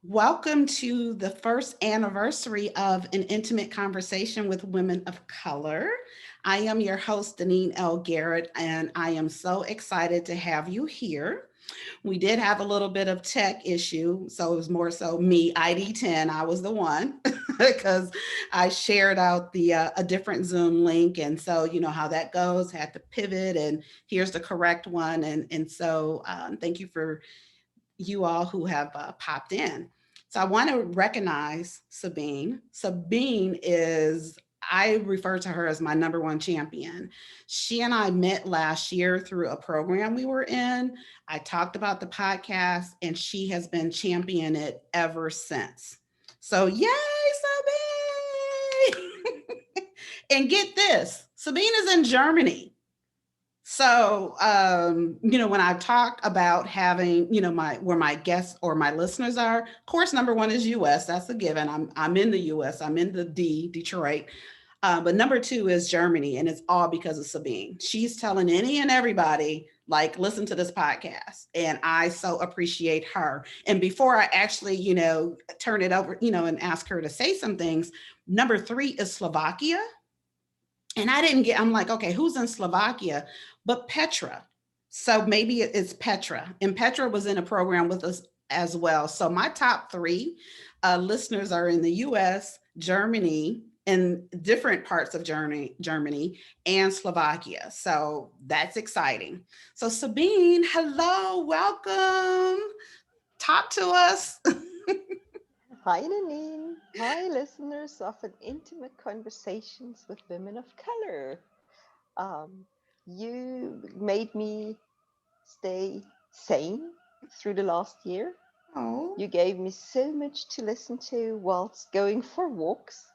Welcome to the first anniversary of an intimate conversation with women of color. I am your host, Deneen L. Garrett, and I am so excited to have you here. We did have a little bit of tech issue, so it was more so me, ID10. I was the one because I shared out the a different Zoom link, and so you know how that goes. Had to pivot, and here's the correct one, and so thank you for you all who have popped in. So I want to recognize Sabine. Sabine is, I refer to her as my number one champion. She and I met last year through a program we were in. I talked about the podcast, and she has been championing it ever since. So, yay, Sabine! And get this, Sabine is in Germany. So, when I talk about having, my where my guests or my listeners are, of course, number one is US. That's a given. I'm in the US. I'm in the Detroit. But number two is Germany, and it's all because of Sabine. She's telling any and everybody, like, listen to this podcast, and I so appreciate her. And before I actually, turn it over, and ask her to say some things, number three is Slovakia, and I'm like, okay, who's in Slovakia? But Petra. So maybe it's Petra. And Petra was in a program with us as well. So my top three listeners are in the US, Germany, and different parts of Germany, and Slovakia. So that's exciting. So Sabine, hello, welcome. Talk to us. Hi, Nanine. Hi, listeners of an intimate conversations with women of color. Um, you made me stay sane through the last year. Oh, You gave me so much to listen to whilst going for walks,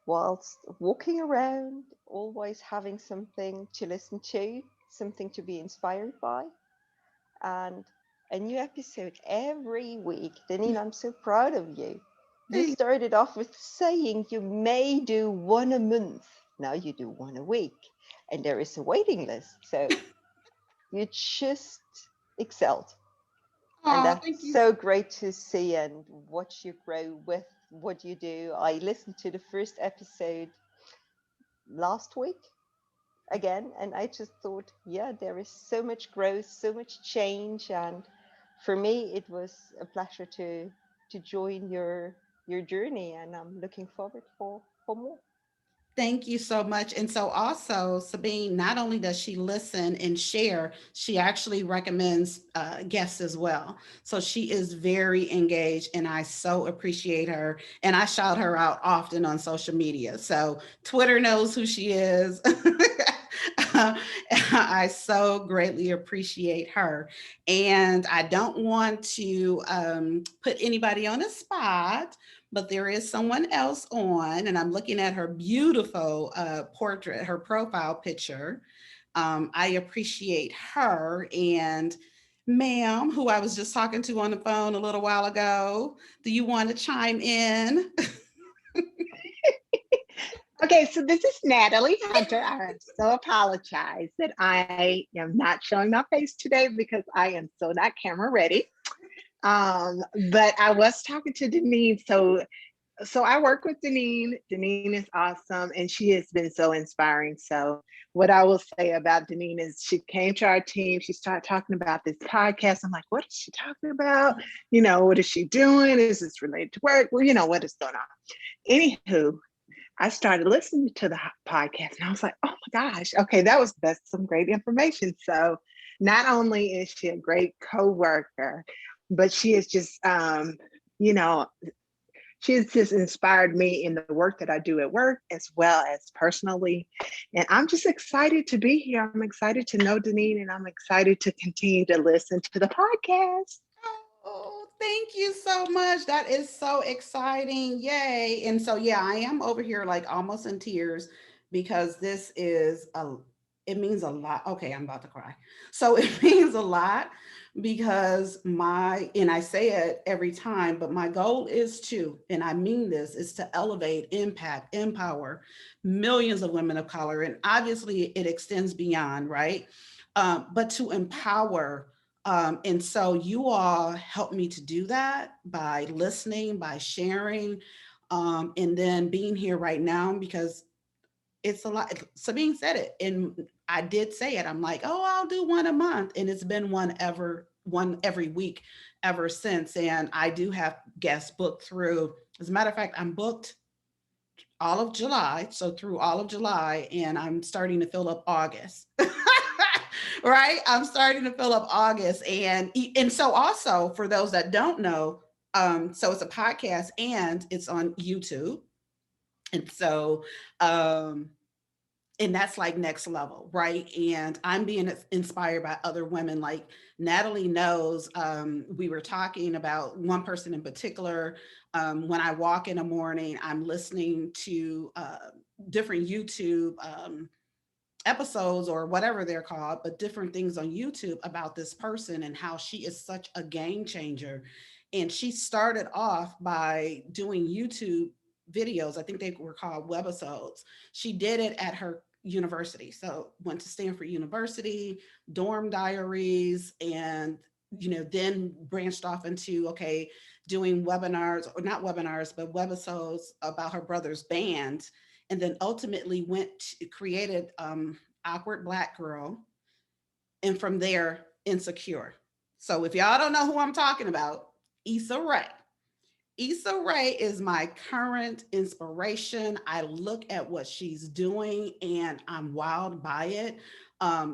whilst walking around, always having something to listen to, something to be inspired by, and a new episode every week. Denise, I'm so proud of you. You thank started off with saying you may do one a month. Now you do one a week, and there is a waiting list. So you just excelled. And Oh, that's thank you. so great to see and watch you grow with what you do. I listened to the first episode last week again, and I just thought, yeah, there is so much growth, so much change, and for me, it was a pleasure to join your journey, and I'm looking forward for more. Thank you so much. And so also, Sabine, not only does she listen and share, she actually recommends guests as well. So she is very engaged, and I so appreciate her. And I shout her out often on social media. So Twitter knows who she is. I so greatly appreciate her. And I don't want to put anybody on a spot, but there is someone else on, and I'm looking at her beautiful portrait, her profile picture. I appreciate her. And ma'am, who I was just talking to on the phone a little while ago, do you want to chime in? Okay, so this is Natalie Hunter. I so apologize that I am not showing my face today because I am so not camera ready. But I was talking to Deneen. So I work with Deneen. Deneen is awesome, and she has been so inspiring. So what I will say about Deneen is she came to our team. She started talking about this podcast. I'm like, what is she talking about? What is she doing? Is this related to work? Well, what is going on? Anywho, I started listening to the podcast and I was like, oh my gosh, okay, that's some great information. So not only is she a great co-worker, but she is just you know, she has just inspired me in the work that I do at work as well as personally. And I'm just excited to be here. I'm excited to know Deneen, and I'm excited to continue to listen to the podcast. Oh, thank you so much. That is so exciting. Yay. And so, yeah, I am over here like almost in tears because it means a lot. Okay, I'm about to cry. So it means a lot because and I say it every time, but my goal is and I mean this, is to elevate, impact, empower millions of women of color. And obviously it extends beyond, right? But to empower And so you all helped me to do that by listening, by sharing, and then being here right now because it's a lot. Sabine said it, and I did say it. I'm like, oh, I'll do one a month, and it's been one every week ever since. And I do have guests booked through. As a matter of fact, I'm booked all of July, so through all of July, and I'm starting to fill up August. Right, I'm starting to fill up August, and so also for those that don't know, so it's a podcast and it's on YouTube, and so um and that's like next level, right? And I'm being inspired by other women. Like Natalie knows, we were talking about one person in particular. When I walk in the morning, I'm listening to different YouTube episodes or whatever they're called, but different things on YouTube about this person and how she is such a game changer. And she started off by doing YouTube videos. I think they were called webisodes. She did it at her university. So went to Stanford University, dorm diaries, and then branched off into doing webinars, or not webinars, but webisodes about her brother's band, and then ultimately created Awkward Black Girl, and from there Insecure. So if y'all don't know who I'm talking about, Issa Rae. Issa Rae is my current inspiration. I look at what she's doing and I'm wowed by it.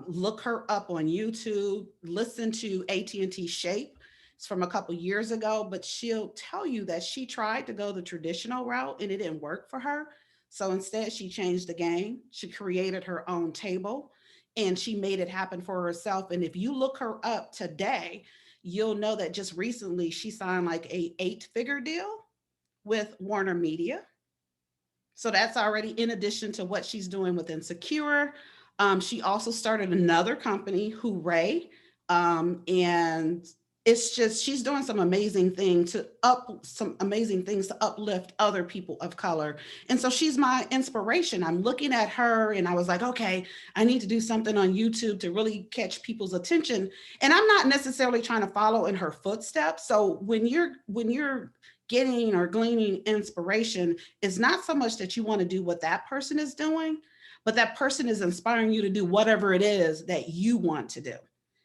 Look her up on YouTube. Listen to AT&T Shape. It's from a couple years ago, but she'll tell you that she tried to go the traditional route and it didn't work for her. So instead, she changed the game. She created her own table and she made it happen for herself. And if you look her up today, you'll know that just recently she signed like a 8-figure deal with Warner Media. So that's already in addition to what she's doing with Insecure. She also started another company, Hooray. And it's just, she's doing some amazing things to uplift other people of color. And so she's my inspiration. I'm looking at her and I was like, okay, I need to do something on YouTube to really catch people's attention. And I'm not necessarily trying to follow in her footsteps. So when you're getting or gleaning inspiration, it's not so much that you want to do what that person is doing, but that person is inspiring you to do whatever it is that you want to do,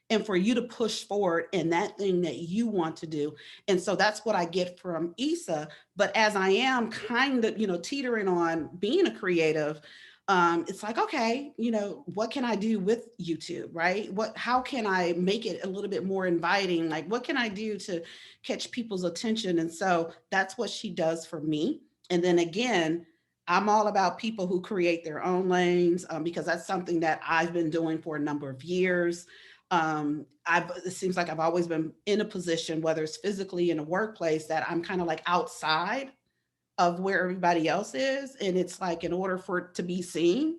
and for you to push forward in that thing that you want to do. And so that's what I get from Issa. But as I am kind of, teetering on being a creative, it's like, okay, what can I do with YouTube, right? How can I make it a little bit more inviting? Like, what can I do to catch people's attention? And so that's what she does for me. And then again, I'm all about people who create their own lanes, because that's something that I've been doing for a number of years. It seems like I've always been in a position, whether it's physically in a workplace, that I'm kind of like outside of where everybody else is. And it's like, in order for it to be seen,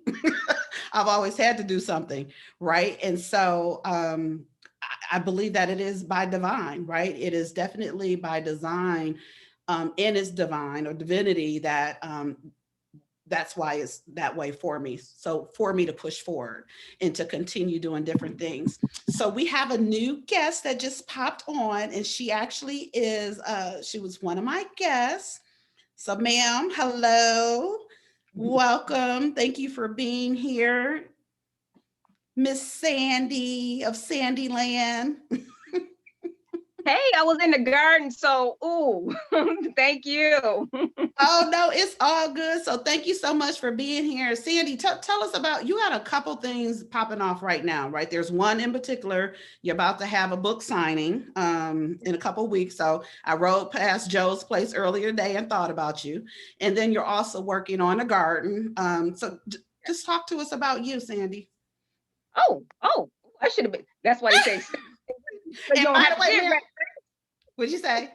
I've always had to do something, right? And so I believe that it is by divine, right? It is definitely by design, and it's divine or divinity that's why it's that way for me. So for me to push forward and to continue doing different things. So we have a new guest that just popped on, and she actually she was one of my guests. So ma'am, hello, welcome. Thank you for being here. Miss Sandy of Sandyland. Hey, I was in the garden, so ooh, thank you. Oh no, it's all good. So thank you so much for being here. Sandy, tell us about, you got a couple things popping off right now, right? There's one in particular, you're about to have a book signing in a couple weeks. So I rode past Joe's place earlier today and thought about you. And then you're also working on a garden. So just talk to us about you, Sandy. Oh, I should have been. That's why they say. So and by the way, what'd you say?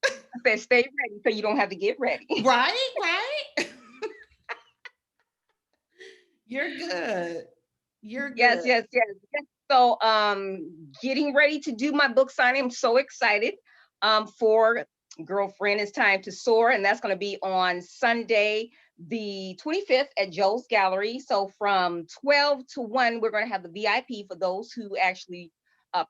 I said, stay ready so you don't have to get ready. Right. You're good. You're good. Yes. So getting ready to do my book signing. I'm so excited for Girlfriend It's Time to Soar. And that's going to be on Sunday, the 25th at Joe's Gallery. So from 12 to 1, we're going to have the VIP for those who actually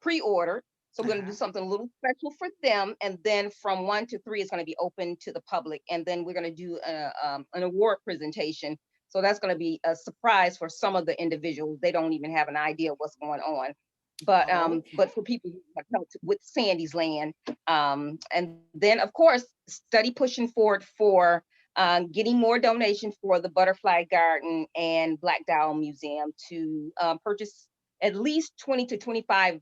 pre-order. So we're going to do something a little special for them. And then from 1 to 3, it's going to be open to the public. And then we're going to do an award presentation. So that's going to be a surprise for some of the individuals. They don't even have an idea what's going on. But for people who have helped with Sandy's Land. And then, of course, study pushing forward for getting more donations for the Butterfly Garden and Black Dowell Museum to purchase at least 20 to 25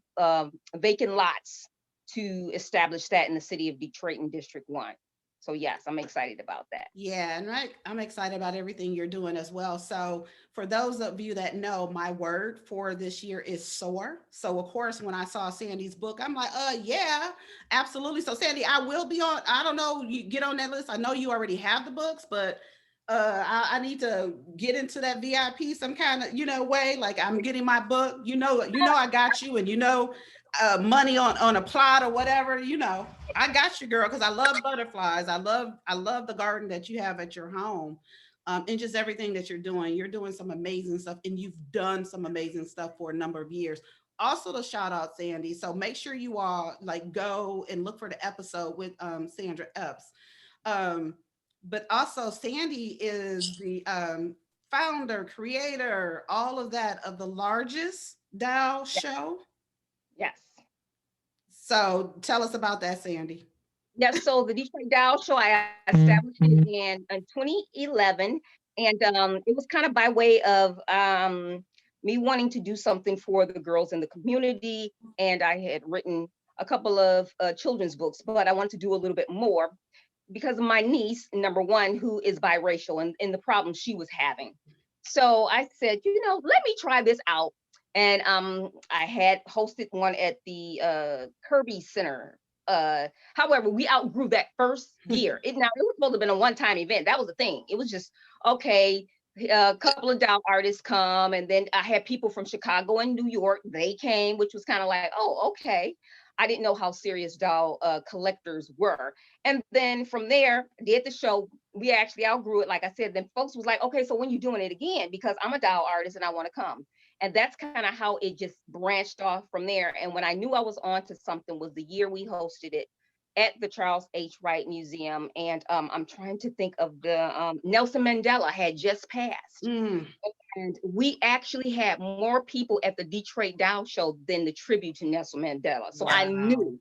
vacant lots to establish that in the city of Detroit in District 1. So yes, I'm excited about that. Yeah, and I'm excited about everything you're doing as well. So for those of you that know, my word for this year is soar. So of course, when I saw Sandy's book, I'm like, yeah, absolutely. So Sandy, I will be on, I don't know, you get on that list. I know you already have the books, but I need to get into that VIP some kind of, way, like I'm getting my book, I got you, and money on a plot or whatever, I got you, girl, because I love butterflies. I love the garden that you have at your home, and just everything that you're doing. You're doing some amazing stuff, and you've done some amazing stuff for a number of years. Also, to shout out Sandy. So make sure you all go and look for the episode with Sandra Epps. But also Sandy is the founder, creator, all of that of the largest Dowell show. Yes. So tell us about that, Sandy. Yes, so the Detroit Dowell Show, I established it in 2011, and it was kind of by way of me wanting to do something for the girls in the community, and I had written a couple of children's books, but I wanted to do a little bit more because of my niece, number one, who is biracial and the problem she was having. So I said, let me try this out. And I had hosted one at the Kirby Center. However, we outgrew that first year. It was supposed to have been a one-time event. That was the thing. It was just, okay, a couple of Dowell artists come. And then I had people from Chicago and New York. They came, which was kind of like, oh, okay. I didn't know how serious Dowell collectors were. And then from there, did the show. We actually outgrew it. Like I said, then folks was like, okay, so when you doing it again? Because I'm a Dowell artist and I want to come. And that's kind of how it just branched off from there. And when I knew I was on to something was the year we hosted it at the Charles H. Wright Museum. And I'm trying to think of the Nelson Mandela had just passed. And we actually had more people at the Detroit Dowell Show than the tribute to Nelson Mandela. So wow. I knew,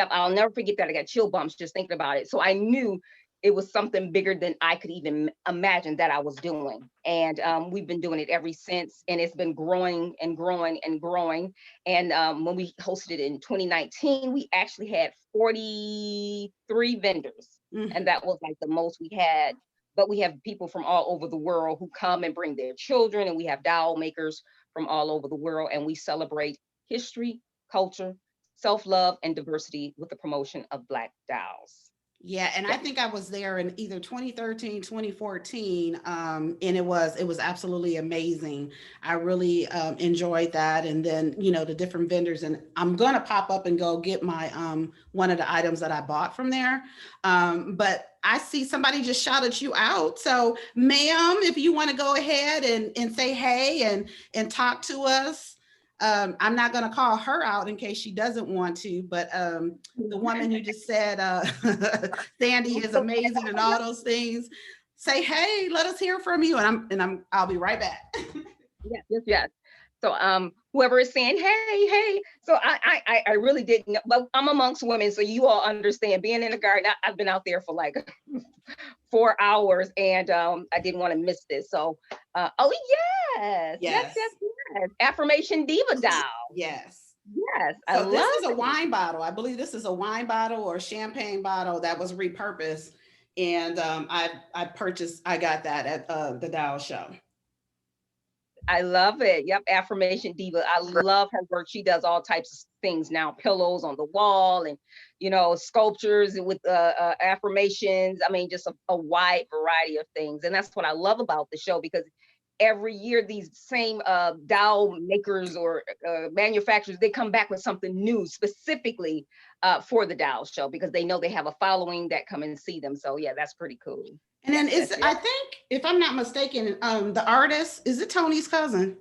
I'll never forget that. I got chill bumps just thinking about it. So I knew it was something bigger than I could even imagine that I was doing. And we've been doing it ever since. And it's been growing and growing and growing. And when we hosted it in 2019, we actually had 43 vendors. And that was like the most we had. But we have people from all over the world who come and bring their children. And we have dowel makers from all over the world. And we celebrate history, culture, self-love, and diversity with the promotion of Black dowels. Yeah, and I think I was there in either 2013, 2014, and it was absolutely amazing. I really enjoyed that, and then the different vendors. And I'm gonna pop up and go get my one of the items that I bought from there. But I see somebody just shouted you out. So, ma'am, if you want to go ahead and say hey and talk to us. I'm not going to call her out in case she doesn't want to, but the woman who just said Sandy is amazing and all those things, say, hey, let us hear from you. And I'll be right back. Yes. So whoever is saying, hey. So I really didn't know, but I'm amongst women. So you all understand being in the garden. I've been out there for like 4 hours and I didn't want to miss this. So, yes. Affirmation Diva Dowell. Yes. So this is a wine bottle. I believe this is a wine bottle or champagne bottle that was repurposed. And I got that at the Dowell Show. I love it. Yep. Affirmation Diva. I love her work. She does all types of things now, pillows on the wall and, sculptures with affirmations. I mean, just a wide variety of things. And that's what I love about the show, because every year these same dowel makers or manufacturers, they come back with something new specifically for the Dowell Show, because they know they have a following that come and see them. So yeah, that's pretty cool. And then I think, if I'm not mistaken, the artist, is it Tony's cousin?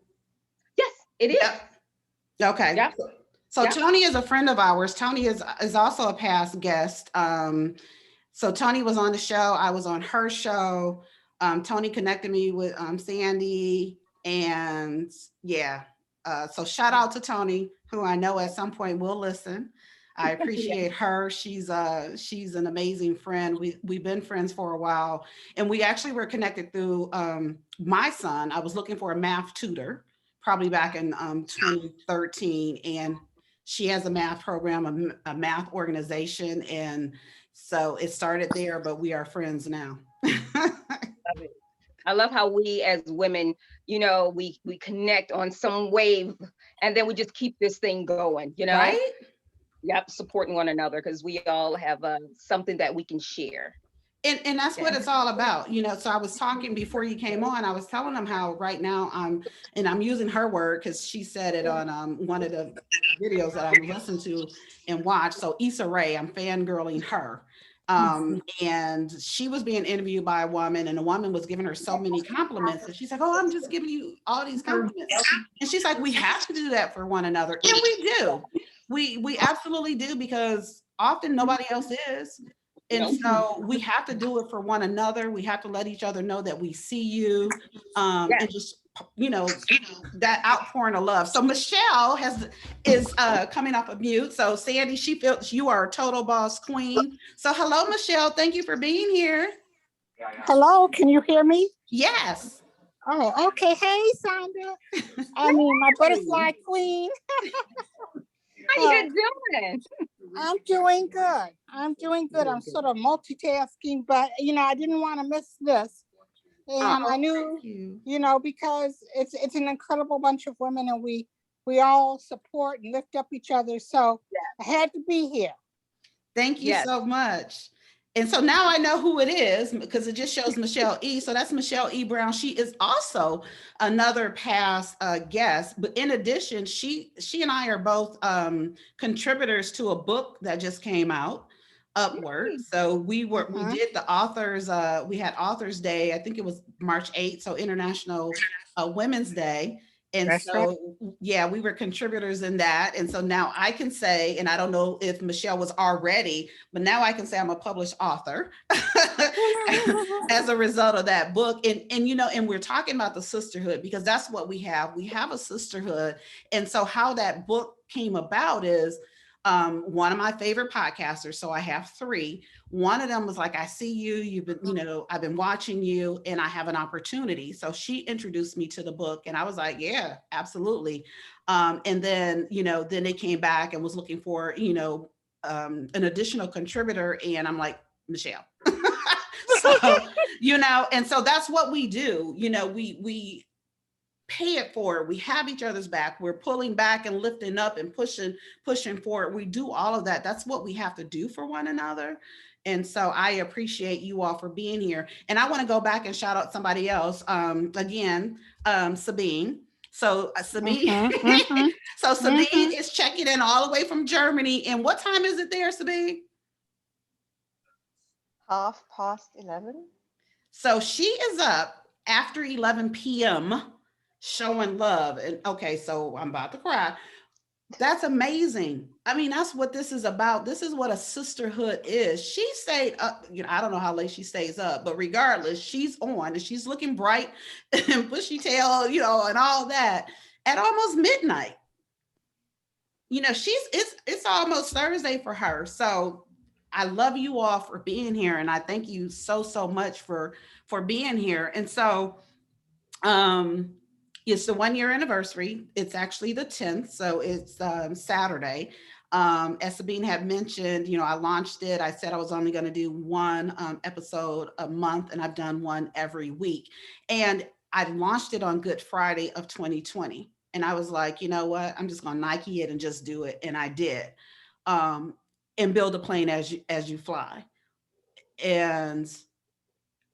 Yes, it is. Yep. Okay. Yep. So Yeah. Tony is a friend of ours. Tony is also a past guest. So Tony was on the show. I was on her show. Tony connected me with Sandy, and yeah. So shout out to Tony, who I know at some point will listen. I appreciate her. She's an amazing friend. We've been friends for a while, and we actually were connected through my son. I was looking for a math tutor, probably back in 2013, and she has a math program, a math organization, and so it started there. But we are friends now. Love it. I love how we as women, you know, we connect on some wave, and then we just keep this thing going, you know? Right? Yep, supporting one another because we all have something that we can share. And that's what Yeah. it's all about, you know. So I was talking before you came on, I was telling them how right now I'm using her word because she said it on one of the videos that I listened to and watched. So Issa Rae, I'm fangirling her. And she was being interviewed by a woman, and the woman was giving her so many compliments, and she's like, "Oh, I'm just giving you all these compliments." And she's like, "We have to do that for one another," and we do. We absolutely do, because often nobody else is. And so we have to do it for one another. We have to let each other know that we see you, Yes. and just, you know, that outpouring of love. So Michelle is coming off of mute. So Sandy, she feels you are a total boss queen. So hello, Michelle. Thank you for being here. Hello, can you hear me? Yes. Oh, okay. Hey, Sandra. I mean, my butterfly queen. How you doing? I'm doing good. I'm doing good. I'm sort of multitasking, but you know, I didn't want to miss this. And I knew, you know, because it's an incredible bunch of women, and we all support and lift up each other. So I had to be here. Thank you Yes. so much. And so now I know who it is, because it just shows Michelle E. So that's Michelle E. Brown. She is also another past guest. But in addition, she and I are both contributors to a book that just came out, Upward. So we did the authors, we had Authors Day, I think it was March 8th, so International Women's Day. And That's so, yeah, we were contributors in that. And so now I can say, and I don't know if Michelle was already, but now I can say I'm a published author as a result of that book. And, you know, and we're talking about the sisterhood, because that's what we have. We have a sisterhood. And so how that book came about is, one of my favorite podcasters, so I have three. One of them was like, I see you, you've been, you know, I've been watching you, and I have an opportunity. So she introduced me to the book, and I was like, yeah, absolutely. And then, you know, then they came back and was looking for, you know, an additional contributor, and I'm like, Michelle. So, you know, and so that's what we do. You know, we pay it forward. We have each other's back. We're pulling back and lifting up and pushing forward. We do all of that. That's what we have to do for one another. And so I appreciate you all for being here. And I want to go back and shout out somebody else. Again, Sabine. So Sabine, so Sabine is checking in all the way from Germany. And what time is it there, Sabine? 11:30. So she is up after 11 p.m. showing love. And okay, so I'm about to cry. That's amazing. I mean, that's what this is about. This is what a sisterhood is. She stayed up, you know, I don't know how late she stays up, but regardless, she's on and she's looking bright and bushy tail, you know, and all that at almost midnight. You know, it's almost Thursday for her. So I love you all for being here, and I thank you so much for being here. And so it's the 1-year anniversary. It's actually the 10th, so it's Saturday. As Sabine had mentioned, you know, I launched it. I said I was only going to do one episode a month, and I've done one every week. And I launched it on Good Friday of 2020. And I was like, you know what? I'm just going to Nike it and just do it. And I did. And build a plane as you fly. And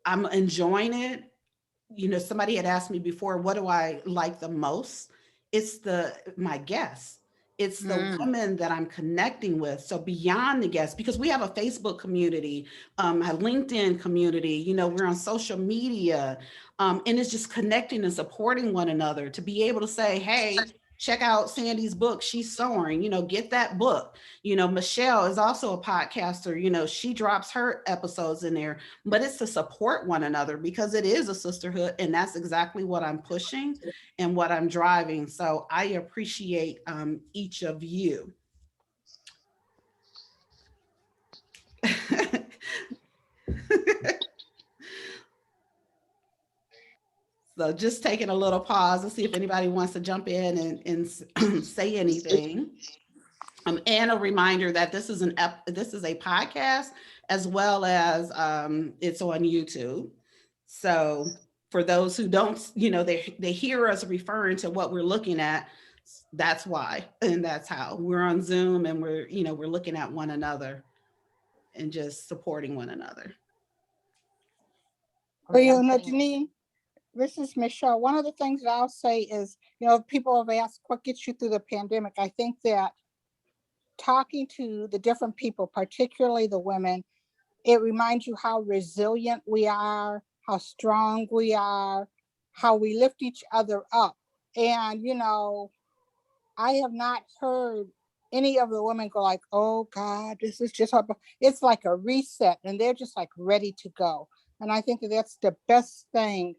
I'm enjoying it. You know, somebody had asked me before, what do I like the most? It's my guests. It's the women that I'm connecting with. So beyond the guests, because we have a Facebook community, a LinkedIn community, you know, we're on social media, and it's just connecting and supporting one another to be able to say, hey, check out Sandy's book, She's Sewing, get that book. Michelle is also a podcaster, she drops her episodes in there, but it's to support one another because it is a sisterhood. And that's exactly what I'm pushing and what I'm driving. So I appreciate each of you. So just taking a little pause to see if anybody wants to jump in and say anything. And a reminder that this is a podcast as well as it's on YouTube. So for those who don't, they hear us referring to what we're looking at. That's why, and that's how we're on Zoom, and we're looking at one another and just supporting one another. Well, Janine, this is Michelle. One of the things that I'll say is, people have asked what gets you through the pandemic. I think that talking to the different people, particularly the women, it reminds you how resilient we are, how strong we are, how we lift each other up. And, I have not heard any of the women go like, oh God, this is just horrible. It's like a reset, and they're just like ready to go. And I think that that's the best thing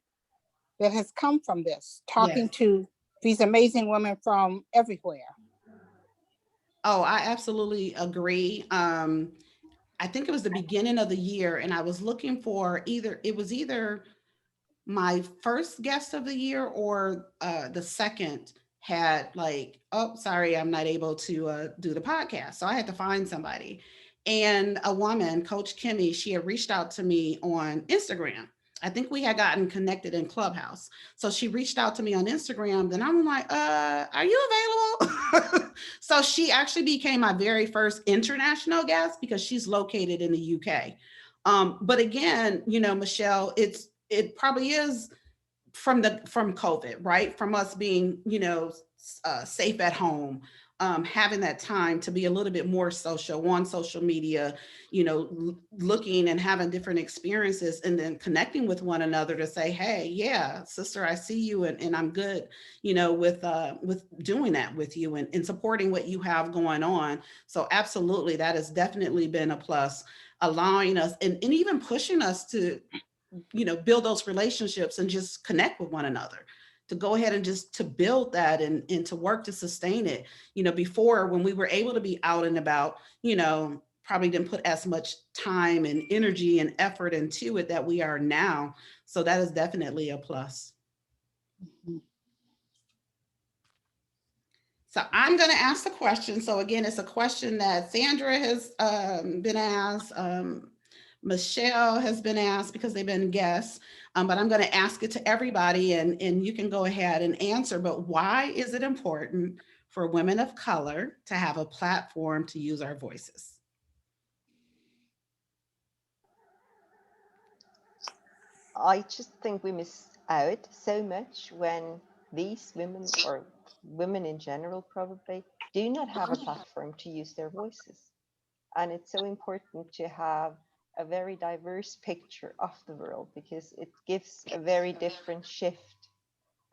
that has come from this, talking to these amazing women from everywhere. Oh, I absolutely agree. I think it was the beginning of the year, and I was looking for either my first guest of the year or the second had like, oh, sorry, I'm not able to do the podcast. So I had to find somebody. And a woman, Coach Kimmy, she had reached out to me on Instagram. I think we had gotten connected in Clubhouse. So she reached out to me on Instagram. Then I'm like, are you available? So she actually became my very first international guest because she's located in the UK. But again, Michelle, it probably is from COVID, right? From us being, safe at home, having that time to be a little bit more social on social media, looking and having different experiences, and then connecting with one another to say, hey, yeah, sister, I see you, and I'm good, with doing that with you and supporting what you have going on. So absolutely, that has definitely been a plus, allowing us and even pushing us to build those relationships and just connect with one another, to go ahead and just to build that and to work to sustain it. Before, when we were able to be out and about, probably didn't put as much time and energy and effort into it that we are now. So that is definitely a plus. So I'm going to ask the question. So again, it's a question that Sandra has been asked. Michelle has been asked because they've been guests, but I'm going to ask it to everybody, and you can go ahead and answer. But why is it important for women of color to have a platform to use our voices? I just think we miss out so much when these women, or women in general probably, do not have a platform to use their voices. And it's so important to have a very diverse picture of the world, because it gives a very different shift,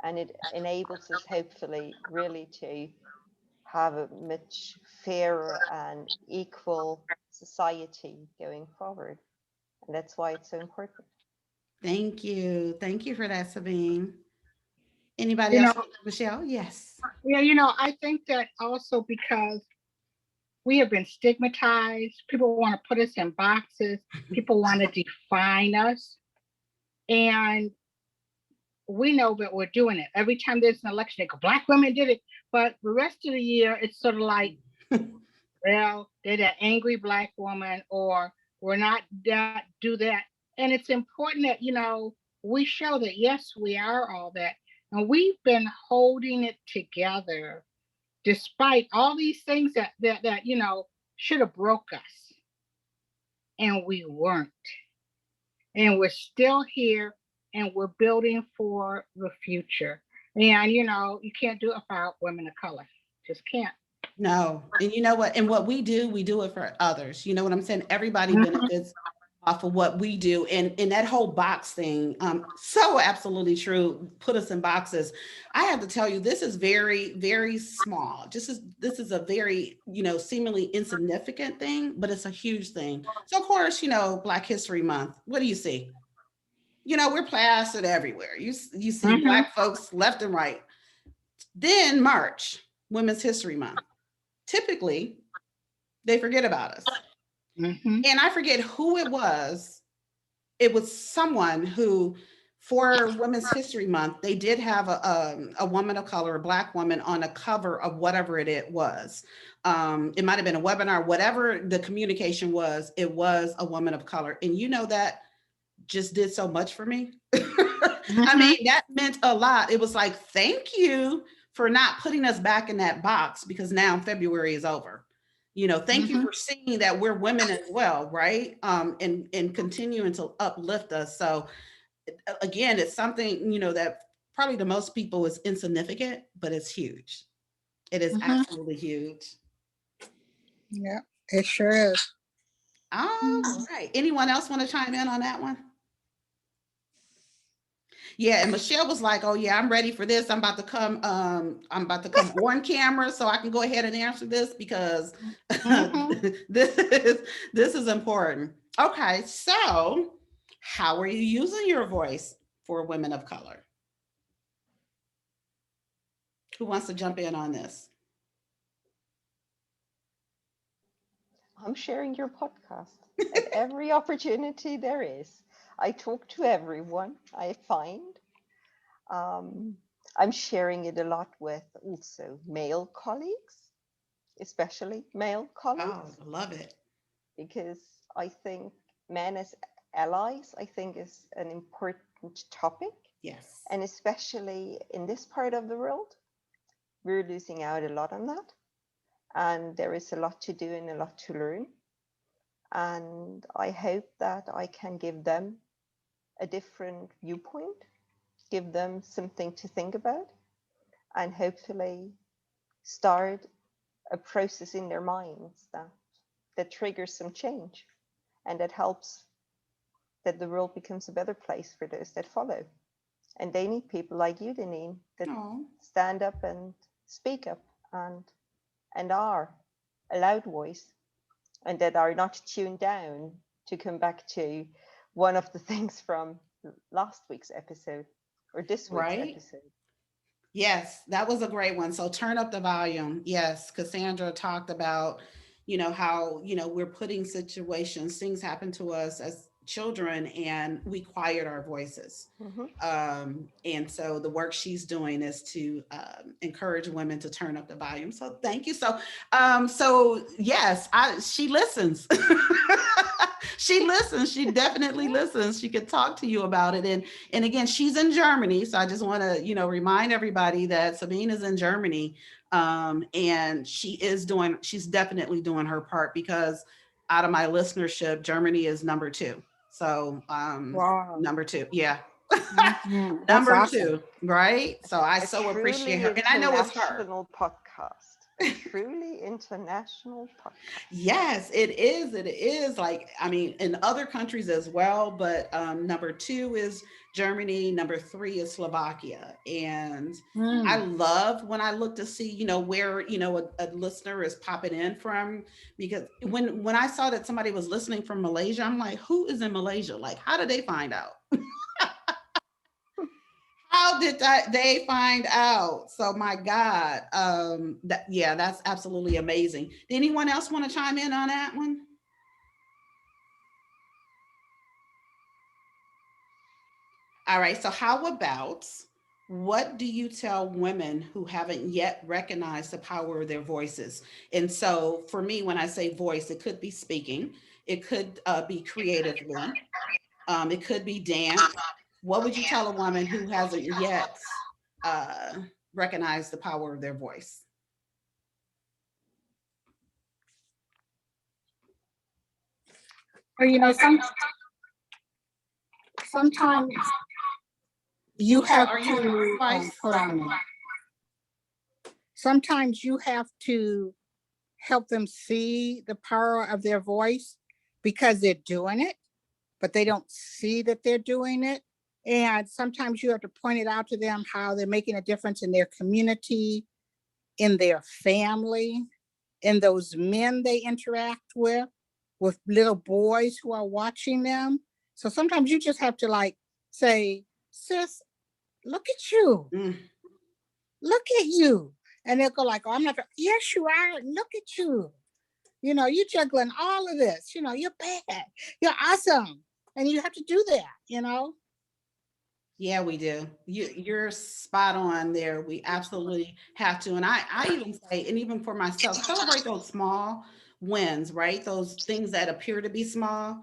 and it enables us hopefully really to have a much fairer and equal society going forward. And that's why it's so important. Thank you. Thank you for that, Sabine. Anybody else? Michelle? Yes. Yeah, I think that also because we have been stigmatized. People want to put us in boxes. People want to define us. And we know that we're doing it. Every time there's an election, they go, Black women did it. But the rest of the year, it's sort of like, well, they're that angry Black woman, or we're not that, do that. And it's important that, we show that, yes, we are all that. And we've been holding it together despite all these things that should have broke us, and we weren't. And we're still here, and we're building for the future. And you can't do it without women of color. Just can't. No. And you know what? And what we do it for others. You know what I'm saying? Everybody benefits off of what we do, and that whole box thing, so absolutely true. Put us in boxes. I have to tell you, this is very, very small. This is a very, seemingly insignificant thing, but it's a huge thing. So of course, Black History Month. What do you see? We're plastered everywhere. You see Mhm. Black folks left and right. Then March, Women's History Month. Typically, they forget about us. Mhm. And I forget who it was. It was someone who, for Women's History Month, they did have a woman of color, a Black woman, on a cover of whatever it was. It might have been a webinar, whatever the communication was, it was a woman of color. And that just did so much for me. I Mhm. mean, that meant a lot. It was like, thank you for not putting us back in that box, because now February is over. Thank you Mhm. for seeing that we're women as well, right? And continuing to uplift us. So again, it's something, that probably to most people is insignificant, but it's huge. It is Mhm. absolutely huge. Yeah, it sure is. All right. Anyone else want to chime in on that one? Yeah, and Michelle was like, "Oh yeah, I'm ready for this. I'm about to come. I'm about to come on camera, so I can go ahead and answer this, because Mhm. this is important." Okay, so how are you using your voice for women of color? Who wants to jump in on this? I'm sharing your podcast at every opportunity there is. I talk to everyone I find. Um, I'm sharing it a lot with also male colleagues, especially male Oh, colleagues, I love it. because I think men as allies, I think, is an important topic. Yes. And especially in this part of the world, we're losing out a lot on that. And there is a lot to do and a lot to learn. And I hope that I can give them a different viewpoint, give them something to think about, and hopefully start a process in their minds that triggers some change and that helps that the world becomes a better place for those that follow. And they need people like you, Deneen, that Oh, stand up and speak up and are a loud voice, and that are not tuned down, to come back to one of the things from last week's episode or this week's right. episode. Yes, that was a great one. So turn up the volume. Yes, Cassandra talked about, how, we're putting situations, things happen to us as children, and we quiet our voices. Mhm. And so the work she's doing is to encourage women to turn up the volume. So thank you. So yes, she listens. She listens. She definitely listens. She could talk to you about it. And again, she's in Germany. So I just want to, remind everybody that Sabine is in Germany. And she's definitely doing her part, because out of my listenership, Germany is number 2. So Wow. number 2. Yeah. Mhm. That's Number awesome. 2, right? So I A so appreciate truly her. And I know it's her. international podcast. A truly international podcast. Yes, it is. It is, like, I mean, in other countries as well, but number 2 is Germany, number 3 is Slovakia. And I Mm. love when I look to see, where, a listener is popping in from, because when I saw that somebody was listening from Malaysia, I'm like, who is in Malaysia? Like, how did they find out? How did they find out? So my God, that's absolutely amazing. Did anyone else want to chime in on that one? All right, so how about, what do you tell women who haven't yet recognized the power of their voices? And so for me, when I say voice, it could be speaking, it could be creatively, it could be dance. What would you tell a woman who hasn't yet uh, recognized the power of their voice? Or sometimes you Michelle, have are you on to device? hold on a minute. Sometimes you have to help them see the power of their voice because they're doing it. but they don't see that they're doing it. And sometimes you have to point it out to them how they're making a difference in their community, in their family, in those men they interact with little boys who are watching them. So sometimes you just have to like say, sis, look at you, Mm. look at you. And they'll go like, oh, I'm not, yes, you are, look at you. You know, you're juggling all of this, you know, you're bad, you're awesome. And you have to do that, you know? Yeah, we do. You're spot on there. We absolutely have to. And I even say, and even for myself, celebrate those small wins, right? Those things that appear to be small.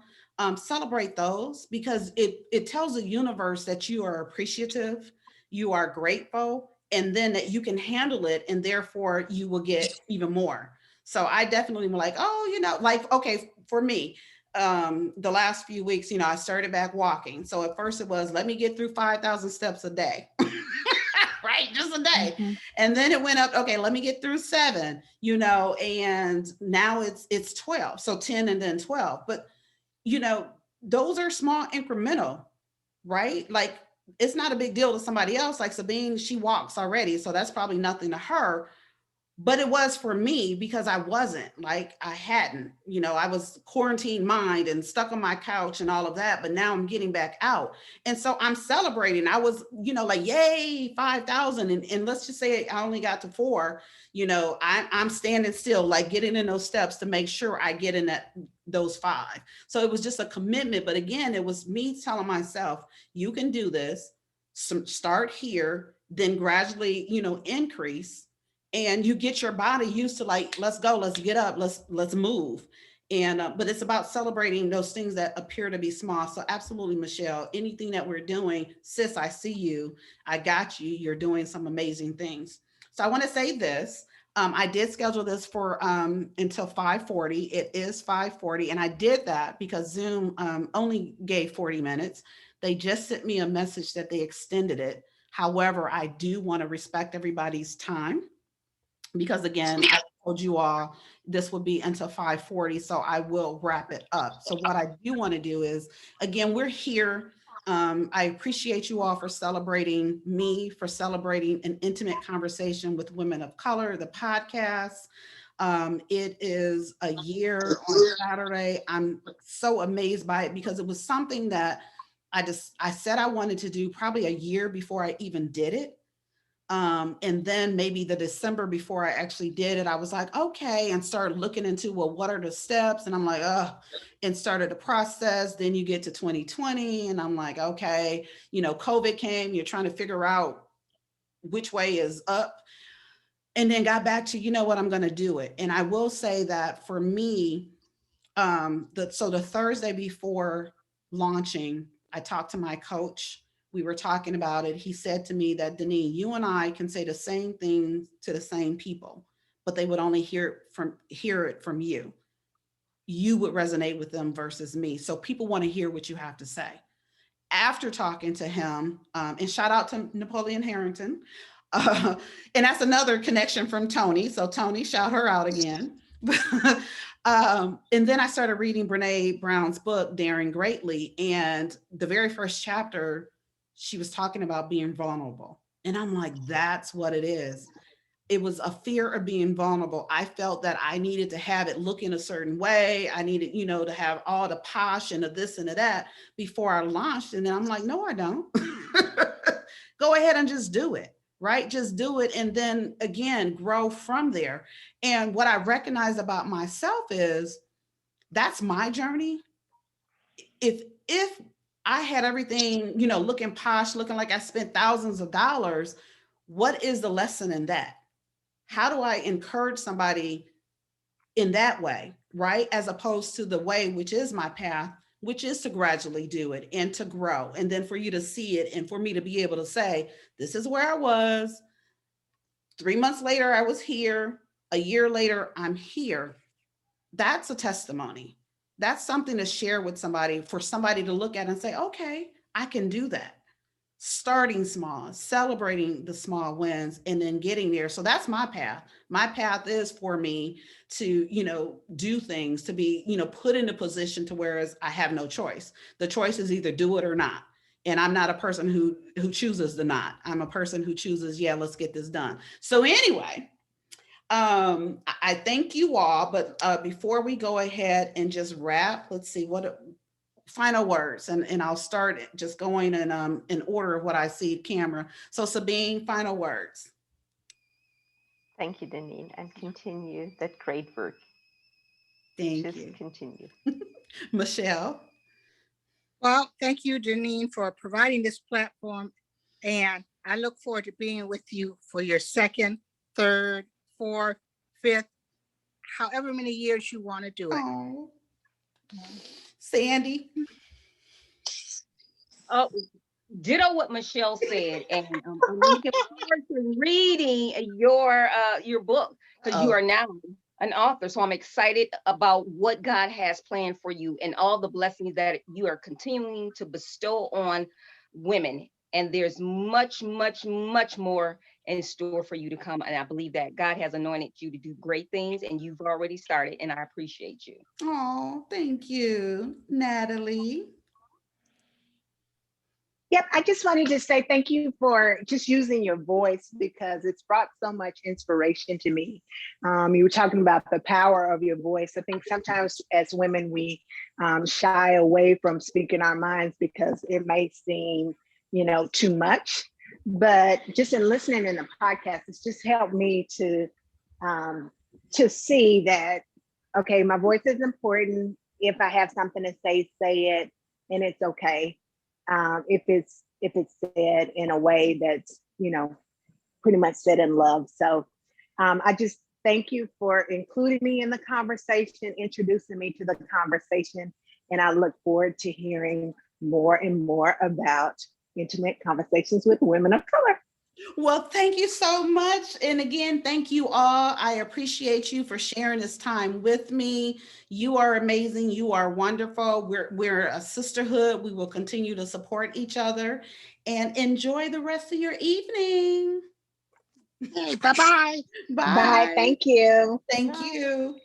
Celebrate those because it tells the universe that you are appreciative, you are grateful, and then that you can handle it, and therefore you will get even more. So I definitely am like, oh, like, okay, for me, the last few weeks, I started back walking. So at first it was, let me get through 5,000 steps a day. Right, just a day. Mhm. And then it went up, okay, let me get through 7, and now it's 12. So 10 and then 12. But those are small incremental, right? Like it's not a big deal to somebody else. Like Sabine, she walks already, so that's probably nothing to her. But it was for me because I wasn't, like I hadn't, I was quarantine mind and stuck on my couch and all of that, but now I'm getting back out. And so I'm celebrating. I was, like, yay, 5,000. And let's just say I only got to 4, I'm standing still, like getting in those steps to make sure I get in those 5. So it was just a commitment. But again, it was me telling myself, you can do this, start here, then gradually, increase, and you get your body used to like, let's go, let's get up, let's move. And but it's about celebrating those things that appear to be small. So absolutely, Michelle, anything that we're doing, sis, I see you, I got you, you're doing some amazing things. So I want to say this. I did schedule this for until 5:40. It is 5:40, and I did that because Zoom only gave 40 minutes. They just sent me a message that they extended it. However, I do want to respect everybody's time, because again, I told you all this would be until 5:40, so I will wrap it up. So what I do want to do is, again, we're here. I appreciate you all for celebrating me, for celebrating an intimate conversation with women of color, the podcast. It is a year on Saturday. I'm so amazed by it because it was something that I said I wanted to do probably a year before I even did it. And then maybe the December before I actually did it, I was like, okay, and started looking into, well, what are the steps? And I'm like, and started the process. Then you get to 2020 and I'm like, okay, COVID came, you're trying to figure out which way is up. And then got back to, what, I'm going to do it. And I will say that for me, the Thursday before launching, I talked to my coach. We were talking about it. He said to me that, Denise, you and I can say the same thing to the same people, but they would only hear it from you. You would resonate with them versus me. So people want to hear what you have to say. After talking to him, and shout out to Napoleon Harrington, and that's another connection from Tony. So Tony, shout her out again. And then I started reading Brene Brown's book, Daring Greatly. And the very first chapter, she was talking about being vulnerable. And I'm like, that's what it is. It was a fear of being vulnerable. I felt that I needed to have it look in a certain way. I needed, to have all the posh and the this and the that before I launched. And then I'm like, no, I don't. Go ahead and just do it. Right? Just do it. And then again, grow from there. And what I recognize about myself is that's my journey. If I had everything, looking posh, looking like I spent thousands of dollars, what is the lesson in that? How do I encourage somebody in that way? Right? As opposed to the way, which is my path, which is to gradually do it and to grow. And then for you to see it and for me to be able to say, this is where I was. 3 months later, I was here. A year later, I'm here. That's a testimony. That's something to share with somebody, for somebody to look at and say, okay, I can do that. starting small, celebrating the small wins, and then getting there. So that's my path. My path is for me to, do things, to be, put in a position to whereas I have no choice. The choice is either do it or not. And I'm not a person who chooses the not. I'm a person who chooses, yeah, let's get this done. So anyway, I thank you all, but before we go ahead and just wrap, let's see what final words, and I'll start just going in order of what I see camera. So Sabine, final words. Thank you, Deneen, and continue that great work. Thank Just you. continue. Michelle. Well, thank you, Janine, for providing this platform. And I look forward to being with you for your second, third, fourth, fifth, however many years you want to do it. Oh, Sandy. Oh, ditto what Michelle said, and I'm looking forward to reading your book, because you Oh. are now an author. So I'm excited about what God has planned for you and all the blessings that you are continuing to bestow on women. And there's much, much, much more in store for you to come. And I believe that God has anointed you to do great things, and you've already started. And I appreciate you. Oh, thank you, Natalie. Yep, I just wanted to say thank you for just using your voice because it's brought so much inspiration to me. You were talking about the power of your voice. I think sometimes as women, we shy away from speaking our minds because it may seem, too much. But just in listening in the podcast, it's just helped me to see that, okay, my voice is important. If I have something to say it, and it's okay. If it's said in a way that's pretty much said in love. So I just thank you for including me in the conversation, introducing me to the conversation, and I look forward to hearing more and more about intimate conversations with women of color. Well, thank you so much. And again, thank you all. I appreciate you for sharing this time with me. You are amazing. You are wonderful. We're a sisterhood. We will continue to support each other, and enjoy the rest of your evening. Hey, bye-bye. Bye. Bye. Thank you. Thank Bye. you.